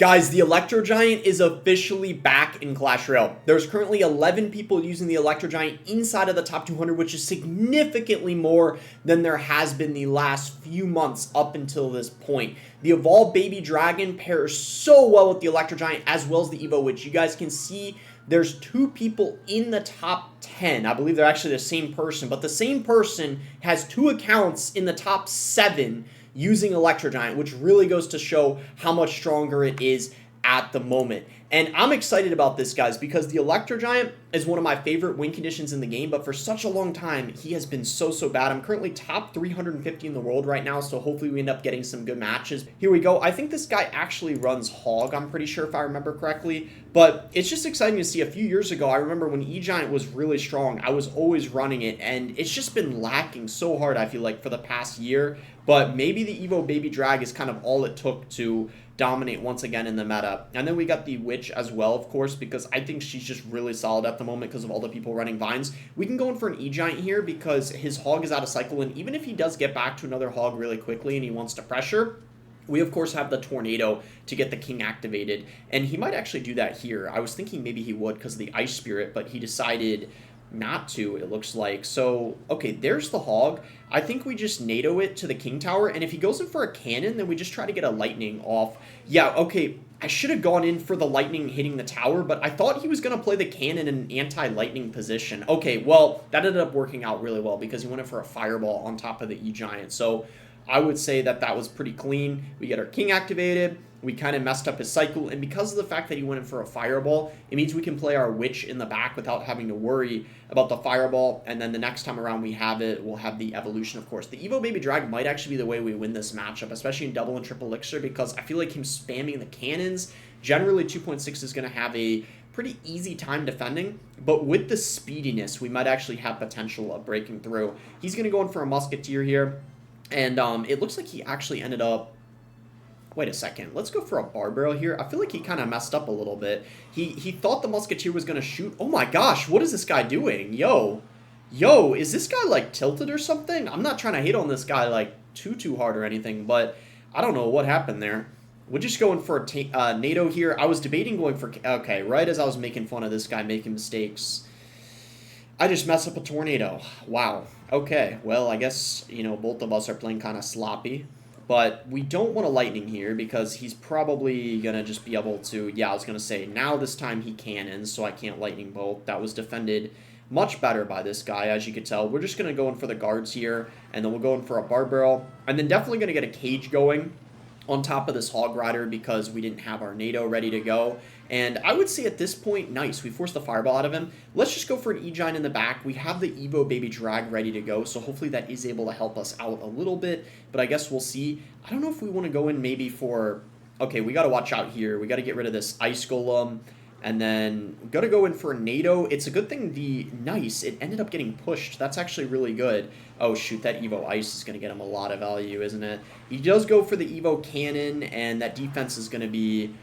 Guys, the Electro Giant is officially back in Clash Royale. There's currently 11 people using the Electro Giant inside of the top 200, which is significantly more than there has been the last few months up until this point. The Evolved Baby Dragon pairs so well with the Electro Giant as well as the Evo, which you guys can see there's two people in the top 10. I believe they're actually the same person, but the same person has two accounts in the top 7 using Electro Giant, which really goes to show how much stronger it is at the moment. And I'm excited about this, guys, because the Electro Giant is one of my favorite win conditions in the game, but for such a long time, he has been so bad. I'm currently top 350 in the world right now, so hopefully we end up getting some good matches. Here we go. I think this guy actually runs Hog, I'm pretty sure, if I remember correctly, but it's just exciting to see. A few years ago, I remember when E-Giant was really strong, I was always running it, and it's just been lacking so hard, I feel like, for the past year, but maybe the Evo Baby Drag is kind of all it took to dominate once again in the meta. And then we got the Witch as well, of course, because I think she's just really solid at the moment because of all the people running Vines. We can go in for an E-Giant here because his Hog is out of cycle, and even if he does get back to another Hog really quickly and he wants to pressure, we, of course, have the Tornado to get the King activated, and he might actually do that here. I was thinking maybe he would because of the Ice Spirit, but he decided not to, it looks like. So, okay, there's the Hog. I think we just NATO it to the King Tower, and if he goes in for a cannon, then we just try to get a Lightning off. Yeah, okay, I should have gone in for the Lightning hitting the tower, but I thought he was going to play the cannon in an anti-Lightning position. Okay, well, that ended up working out really well because he went in for a Fireball on top of the E-Giant. So I would say that that was pretty clean. We get our King activated. We kind of messed up his cycle, and because of the fact that he went in for a Fireball, it means we can play our Witch in the back without having to worry about the Fireball, and then the next time around we have it, we'll have the Evolution, of course. The Evo Baby Drag might actually be the way we win this matchup, especially in double and triple elixir, because I feel like him spamming the cannons, generally 2.6 is going to have a pretty easy time defending, but with the speediness, we might actually have potential of breaking through. He's going to go in for a Musketeer here, and it looks like he actually ended up... Wait a second. Let's go for a Bar Barrel here. I feel like he kind of messed up a little bit. He thought the Musketeer was going to shoot. Oh my gosh, what is this guy doing? Yo, is this guy like tilted or something? I'm not trying to hate on this guy like too hard or anything, but I don't know what happened there. We're just going for a NATO here. I was debating going for... Okay, right as I was making fun of this guy making mistakes, I just messed up a Tornado. Wow. Okay, well, I guess, you know, both of us are playing kind of sloppy. But we don't want a Lightning here because he's probably going to just be able to... Yeah, I was going to say, now this time he cannons, so I can't Lightning Bolt. That was defended much better by this guy, as you could tell. We're just going to go in for the guards here, and then we'll go in for a Bar Barrel. And then definitely going to get a Cage going on top of this Hog Rider because we didn't have our NATO ready to go. And I would say at this point, nice, we forced the Fireball out of him. Let's just go for an E-Giant in the back. We have the Evo Baby Drag ready to go, so hopefully that is able to help us out a little bit, but I guess we'll see. I don't know if we want to go in maybe for... Okay, we got to watch out here. We got to get rid of this Ice Golem, and then we got to go in for a NATO. It's a good thing Nice, it ended up getting pushed. That's actually really good. Oh, shoot, that Evo Ice is going to get him a lot of value, isn't it? He does go for the Evo Cannon, and that defense is going to be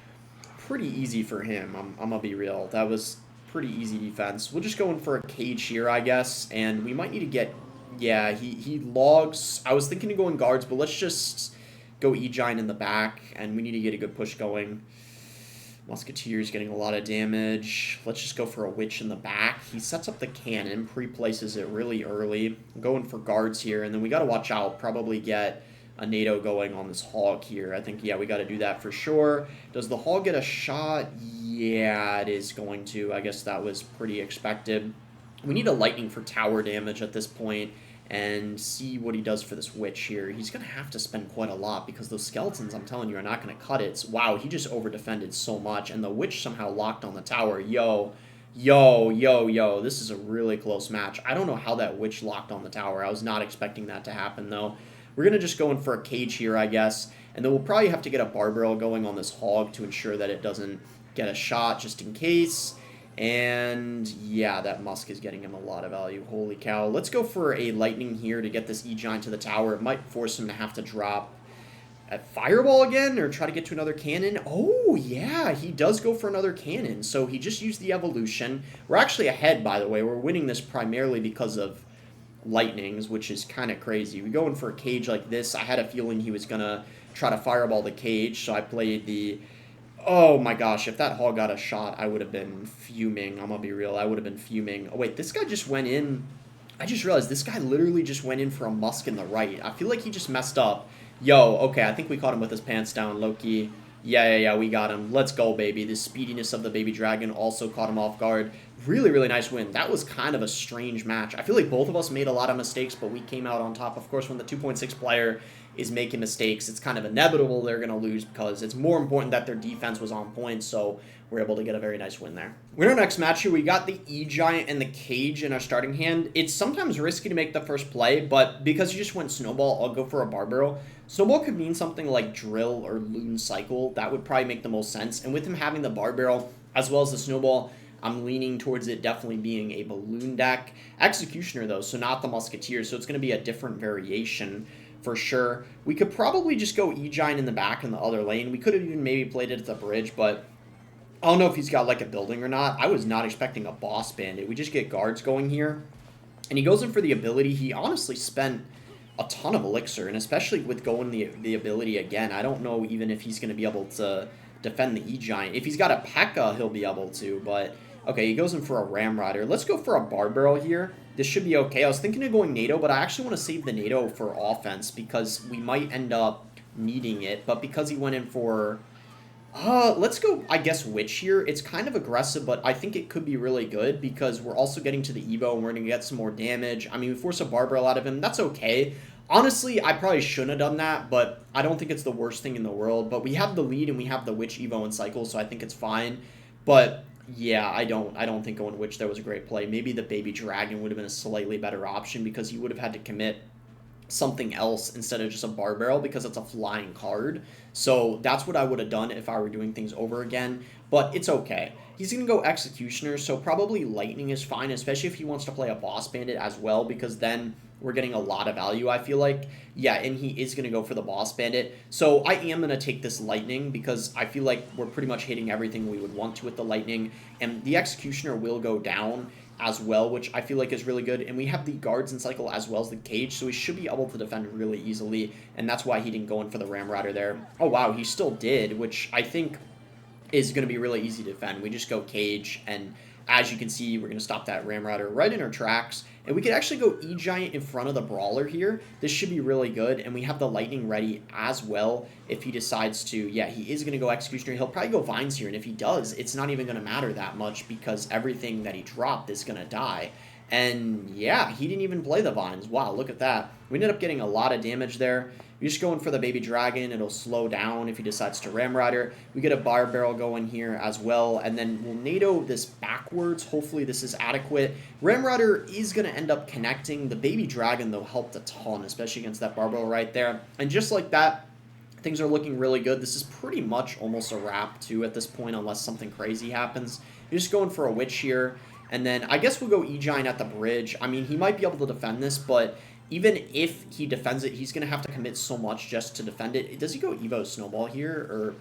pretty easy for him. I'm gonna be real. That was pretty easy defense. We'll just go in for a Cage here, I guess, and we might need to get... Yeah, he logs. I was thinking of going guards, but let's just go E-Giant in the back, and we need to get a good push going. Musketeer's getting a lot of damage. Let's just go for a Witch in the back. He sets up the cannon, pre-places it really early. I'm going for guards here, and then we gotta watch out, probably get a NATO going on this Hog here. I think, yeah, we got to do that for sure. Does the Hog get a shot? Yeah, it is going to. I guess that was pretty expected. We need a Lightning for tower damage at this point and see what he does for this Witch here. He's going to have to spend quite a lot because those Skeletons, I'm telling you, are not going to cut it. Wow, he just over-defended so much, and the Witch somehow locked on the tower. Yo, this is a really close match. I don't know how that Witch locked on the tower. I was not expecting that to happen, though. We're going to just go in for a Cage here, I guess, and then we'll probably have to get a Bar Barrel going on this Hog to ensure that it doesn't get a shot just in case. And yeah, that Musk is getting him a lot of value. Holy cow. Let's go for a Lightning here to get this E-Giant to the tower. It might force him to have to drop a Fireball again or try to get to another cannon. Oh, yeah, he does go for another cannon. So he just used the Evolution. We're actually ahead, by the way. We're winning this primarily because of Lightnings, which is kind of crazy. We go in for a Cage like this. I had a feeling he was going to try to Fireball the Cage, so I played the Oh my gosh, if that Hall got a shot, I would have been fuming. I'm gonna be real, I would have been fuming. Oh wait, this guy just went in. I just realized this guy literally just went in for a musk in the right. I feel like he just messed up. Yo, okay, I think we caught him with his pants down, Loki. Yeah, we got him. Let's go, baby. The speediness of the baby dragon also caught him off guard. Really, really nice win. That was kind of a strange match. I feel like both of us made a lot of mistakes, but we came out on top. Of course, when the 2.6 player is making mistakes, it's kind of inevitable they're going to lose because it's more important that their defense was on point, so we're able to get a very nice win there. In our next match here, we got the E-Giant and the Cage in our starting hand. It's sometimes risky to make the first play, but because you just went Snowball, I'll go for a Bar Barrel. Snowball could mean something like Drill or Loon Cycle. That would probably make the most sense, and with him having the Bar Barrel as well as the Snowball, I'm leaning towards it definitely being a Balloon deck. Executioner, though, so not the Musketeer, so it's going to be a different variation for sure. We could probably just go E-Giant in the back in the other lane. We could have even maybe played it at the bridge, but I don't know if he's got like a building or not. I was not expecting a Boss Bandit. We just get guards going here, and he goes in for the ability. He honestly spent a ton of elixir, and especially with going the ability again, I don't know even if he's going to be able to defend the E-Giant. If he's got a P.E.K.K.A, he'll be able to, but okay, he goes in for a Ram Rider. Let's go for a Bar Barrel here. This should be okay. I was thinking of going NATO, but I actually want to save the NATO for offense because we might end up needing it. But because he went in for... let's go, I guess, Witch here. It's kind of aggressive, but I think it could be really good because we're also getting to the Evo and we're going to get some more damage. I mean, we force a Bar Barrel out of him. That's okay. Honestly, I probably shouldn't have done that, but I don't think it's the worst thing in the world. But we have the lead and we have the Witch Evo and Cycle, so I think it's fine. But... yeah, I don't think going Witch there was a great play. Maybe the Baby Dragon would have been a slightly better option because you would have had to commit something else instead of just a Bar Barrel because it's a flying card. So that's what I would have done if I were doing things over again, but it's okay. He's going to go Executioner, so probably Lightning is fine, especially if he wants to play a Boss Bandit as well, because then we're getting a lot of value, I feel like. Yeah, and he is going to go for the Boss Bandit. So I am going to take this Lightning because I feel like we're pretty much hitting everything we would want to with the Lightning. And the Executioner will go down as well, which I feel like is really good. And we have the Guards and Cycle as well as the Cage, so we should be able to defend really easily. And that's why he didn't go in for the Ram Rider there. Oh, wow, he still did, which I think is going to be really easy to defend. We just go Cage, and as you can see, we're going to stop that Ram Rider right in our tracks. And we could actually go E-Giant in front of the Brawler here. This should be really good. And we have the Lightning ready as well if he decides to. Yeah, he is going to go Executioner. He'll probably go Vines here. And if he does, it's not even going to matter that much because everything that he dropped is going to die. And yeah, he didn't even play the Vines. Wow, look at that. We ended up getting a lot of damage there. You're just going for the Baby Dragon. It'll slow down if he decides to Ram Rider. We get a Bar Barrel going here as well. And then we'll NATO this backwards. Hopefully this is adequate. Ram Rider is going to end up connecting. The Baby Dragon, though, helped a ton, especially against that Bar Barrel right there. And just like that, things are looking really good. This is pretty much almost a wrap, too, at this point, unless something crazy happens. You're just going for a Witch here. And then I guess we'll go E-Giant at the bridge. I mean, he might be able to defend this, but even if he defends it, he's going to have to commit so much just to defend it. Does he go Evo Snowball here? Or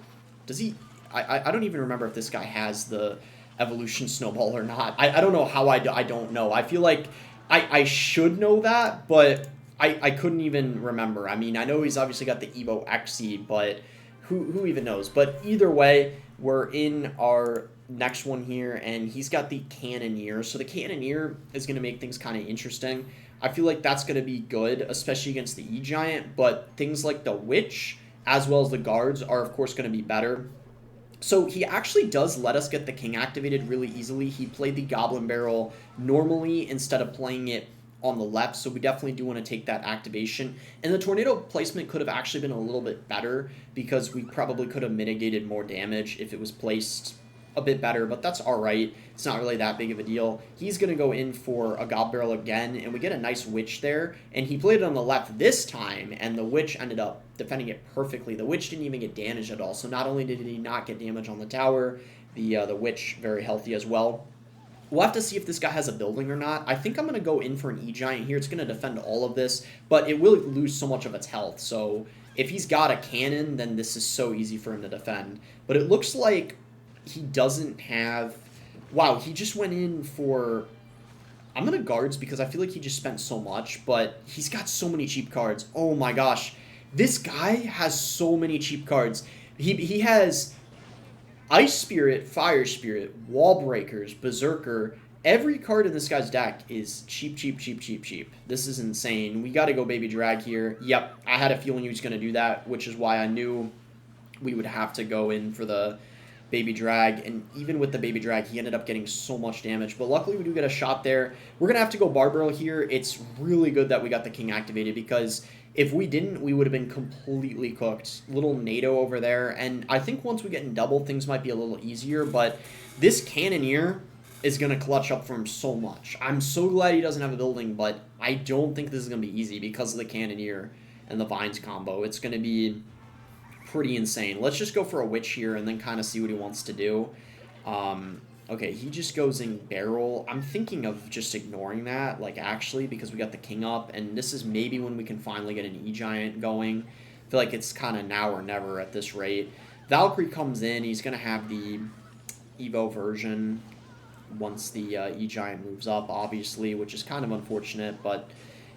does he... I don't even remember if this guy has the Evolution Snowball or not. I don't know how I don't know. I feel like I should know that, but I couldn't even remember. I mean, I know he's obviously got the Evo XE, but who even knows? But either way, we're in our next one here, and he's got the Canoneer. So the Canoneer is going to make things kind of interesting. I feel like that's going to be good, especially against the E-Giant, but things like the Witch, as well as the Guards, are of course going to be better. So he actually does let us get the King activated really easily. He played the Goblin Barrel normally instead of playing it on the left, so we definitely do want to take that activation. And the Tornado placement could have actually been a little bit better because we probably could have mitigated more damage if it was placed a bit better, but that's all right. It's not really that big of a deal. He's going to go in for a Gob Barrel again, and we get a nice Witch there, and he played it on the left this time, and the Witch ended up defending it perfectly. The Witch didn't even get damaged at all, so not only did he not get damage on the tower, the Witch very healthy as well. We'll have to see if this guy has a building or not. I think I'm going to go in for an E-Giant here. It's going to defend all of this, but it will lose so much of its health, so if he's got a cannon, then this is so easy for him to defend. But it looks like he doesn't have... Wow, he just went in for... I'm going to Guards because I feel like he just spent so much, but he's got so many cheap cards. Oh my gosh. This guy has so many cheap cards. He has Ice Spirit, Fire Spirit, Wall Breakers, Berserker. Every card in this guy's deck is cheap, cheap, cheap, cheap, cheap. This is insane. We got to go Baby Drag here. Yep, I had a feeling he was going to do that, which is why I knew we would have to go in for the Baby Drag. And even with the Baby Drag, he ended up getting so much damage. But luckily, we do get a shot there. We're going to have to go Barbaro here. It's really good that we got the King activated, because if we didn't, we would have been completely cooked. Little NATO over there. And I think once we get in double, things might be a little easier. But this Canoneer is going to clutch up for him so much. I'm so glad he doesn't have a building, but I don't think this is going to be easy because of the Canoneer and the Vines combo. It's going to be pretty insane. Let's just go for a Witch here and then kind of see what he wants to do. Okay, he just goes in Barrel. I'm thinking of just ignoring that, like, actually, because we got the King up, and this is maybe when we can finally get an E-Giant going. I feel like it's kind of now or never at this rate. Valkyrie comes in. He's going to have the Evo version once the E-Giant moves up, obviously, which is kind of unfortunate, but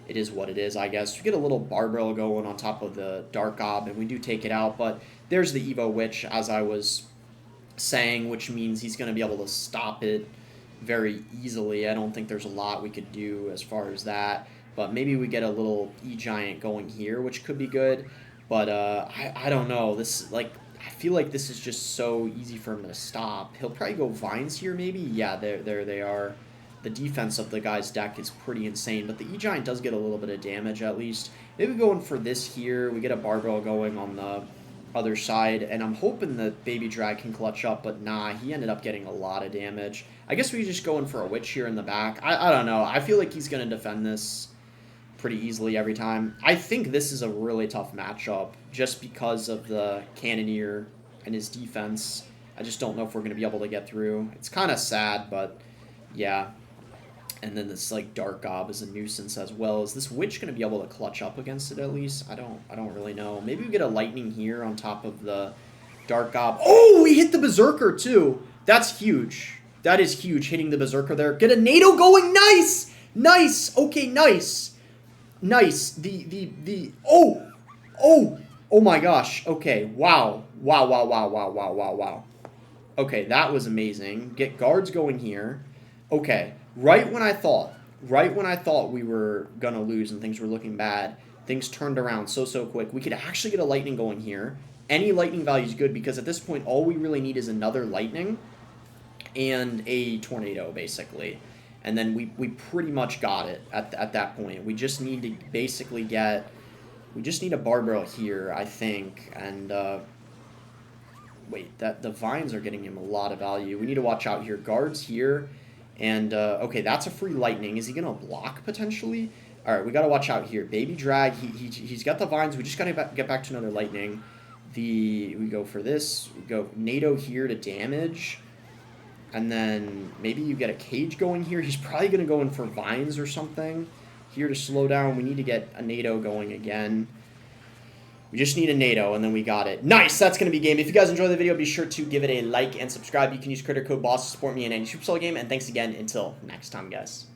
it is what it is, I guess. We get a little Barbell going on top of the Dark Ob, and we do take it out, but there's the Evo Witch, as I was saying, which means he's going to be able to stop it very easily. I don't think there's a lot we could do as far as that, but maybe we get a little E-Giant going here, which could be good, but I don't know. This, like, I feel like this is just so easy for him to stop. He'll probably go Vines here, maybe? Yeah, there they are. The defense of the guy's deck is pretty insane, but the E-Giant does get a little bit of damage, at least. Maybe going for this here. We get a Barbell going on the other side, and I'm hoping the Baby Drag can clutch up, but nah, he ended up getting a lot of damage. I guess we just go in for a Witch here in the back. I don't know. I feel like he's going to defend this pretty easily every time. I think this is a really tough matchup just because of the Canoneer and his defense. I just don't know if we're going to be able to get through. It's kind of sad, but yeah. And then this, like, Dark Ob is a nuisance as well. Is this Witch going to be able to clutch up against it at least? I don't really know. Maybe we get a Lightning here on top of the Dark Ob. Oh, we hit the Berserker too. That's huge. That is huge, hitting the Berserker there. Get a NATO going. Nice! Nice! Okay, nice. Nice. Oh my gosh. Okay, wow. Wow. Okay, that was amazing. Get guards going here. Okay, right when I thought we were going to lose and things were looking bad, things turned around so quick. We could actually get a Lightning going here. Any Lightning value is good because at this point, all we really need is another Lightning and a Tornado, basically. And then we pretty much got it at that point. We just need to basically get... We just need a Barbell here, I think. And, wait, the Vines are getting him a lot of value. We need to watch out here. Guards here. And, okay, that's a free Lightning. Is he going to block, potentially? All right, we got to watch out here. Baby Drag, he's got the Vines. We just got to get back to another Lightning. We go for this. We go NATO here to damage. And then maybe you get a Cage going here. He's probably going to go in for Vines or something here to slow down. We need to get a NATO going again. We just need a NATO, and then we got it. Nice! That's going to be game. If you guys enjoyed the video, be sure to give it a like and subscribe. You can use creator code BOSS to support me in any Super Soul game. And thanks again. Until next time, guys.